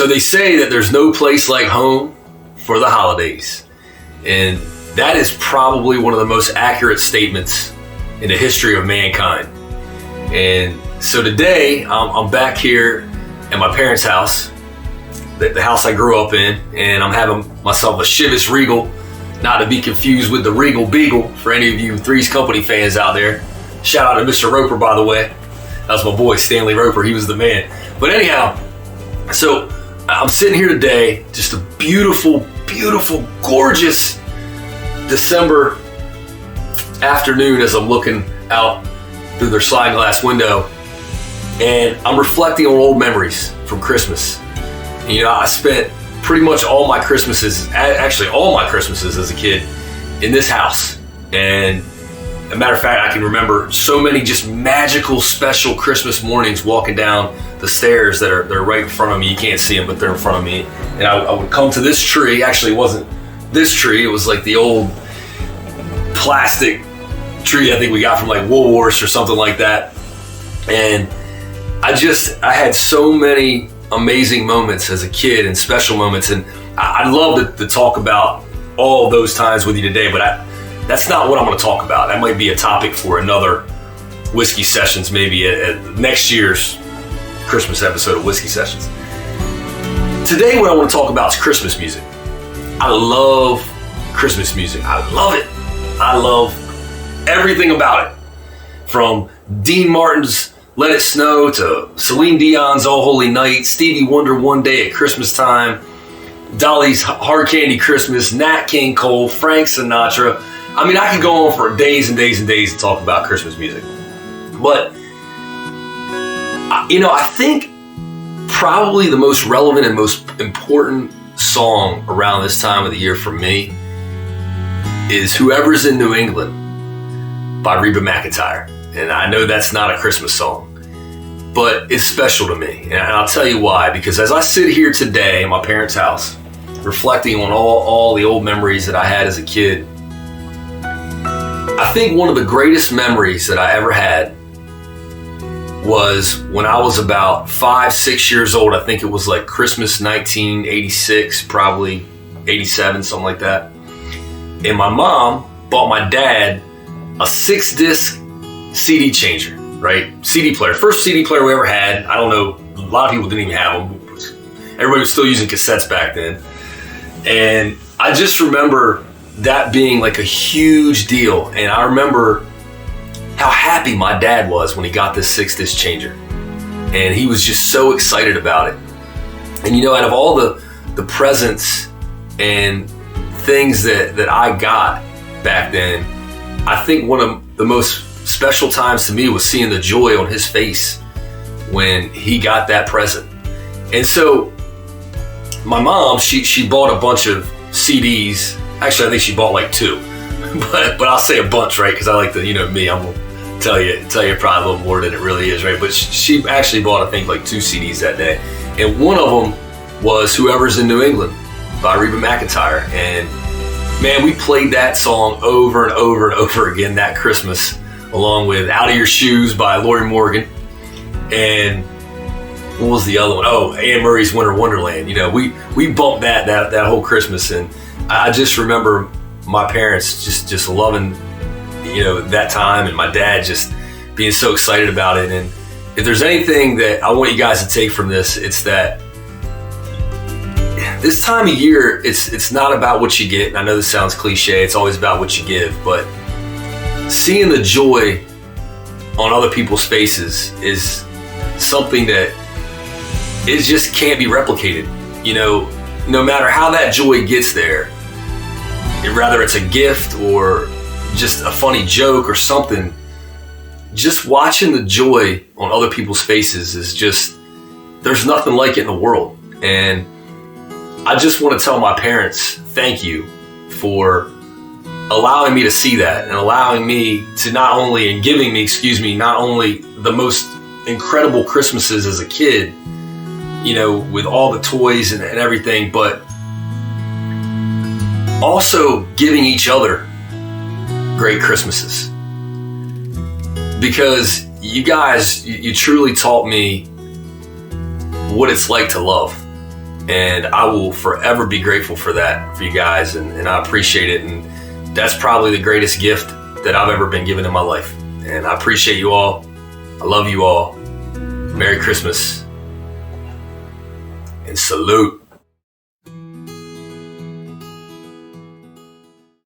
So they say that there's no place like home for the holidays. And that is probably one of the most accurate statements in the history of mankind. And so today I'm back here at my parents' house, the house I grew up in, and I'm having myself a Chivas Regal, not to be confused with the Regal Beagle for any of you Three's Company fans out there. Shout out to Mr. Roper, by the way. That was my boy, Stanley Roper. He was the man. But anyhow, so I'm sitting here today, just a beautiful, beautiful, gorgeous December afternoon as I'm looking out through their sliding glass window, and I'm reflecting on old memories from Christmas. And, you know, I spent pretty much all my Christmases as a kid in this house. And as a matter of fact, I can remember so many just magical, special Christmas mornings walking down the stairs they're right in front of me. You can't see them, but they're in front of me. And I would come to this tree. Actually, it wasn't this tree. It was like the old plastic tree I think we got from like Woolworths or something like that. And I had so many amazing moments as a kid and special moments. And I'd love to talk about all of those times with you today, but that's not what I'm going to talk about. That might be a topic for another Whiskey Sessions, maybe at next year's Christmas episode of Whiskey Sessions. Today, what I want to talk about is Christmas music. I love Christmas music. I love it. I love everything about it. From Dean Martin's Let It Snow to Celine Dion's All Holy Night, Stevie Wonder One Day at Christmas Time, Dolly's Hard Candy Christmas, Nat King Cole, Frank Sinatra. I mean, I could go on for days and days and days to talk about Christmas music. But, you know, I think probably the most relevant and most important song around this time of the year for me is Whoever's in New England by Reba McEntire. And I know that's not a Christmas song, but it's special to me. And I'll tell you why. Because as I sit here today in my parents' house, reflecting on all the old memories that I had as a kid, I think one of the greatest memories that I ever had was when I was about 5-6 years old. I think it was like Christmas 1986, probably 87, something like that. And my mom bought my dad a 6-disc CD changer, right? CD player. First CD player we ever had. I don't know, a lot of people didn't even have them. Everybody was still using cassettes back then. And I just remember that being like a huge deal. And I remember how happy my dad was when he got this 6-disc changer. And he was just so excited about it. And you know, out of all the presents and things that I got back then, I think one of the most special times to me was seeing the joy on his face when he got that present. And so my mom, she bought a bunch of CDs. Actually, I think she bought like 2, but I'll say a bunch, right? Because I like to, you know, me, I'm gonna tell you probably a little more than it really is, right? But she actually bought, I think, like 2 CDs that day, and one of them was Whoever's in New England by Reba McEntire. And man, we played that song over and over and over again that Christmas, along with Out of Your Shoes by Lori Morgan. And what was the other one? Oh, Anne Murray's Winter Wonderland. You know, we bumped that whole Christmas. And I just remember my parents just loving, you know, that time, and my dad just being so excited about it. And if there's anything that I want you guys to take from this, it's that this time of year, it's not about what you get. And I know this sounds cliche. It's always about what you give. But seeing the joy on other people's faces is something that it just can't be replicated. You know, no matter how that joy gets there, whether it's a gift or just a funny joke or something, just watching the joy on other people's faces is just, there's nothing like it in the world. And I just want to tell my parents, thank you for allowing me to see that, and allowing me to not only the most incredible Christmases as a kid, you know, with all the toys and everything, but also giving each other great Christmases. Because you guys, you truly taught me what it's like to love. And I will forever be grateful for that, for you guys, and I appreciate it. And that's probably the greatest gift that I've ever been given in my life. And I appreciate you all. I love you all. Merry Christmas. And salute.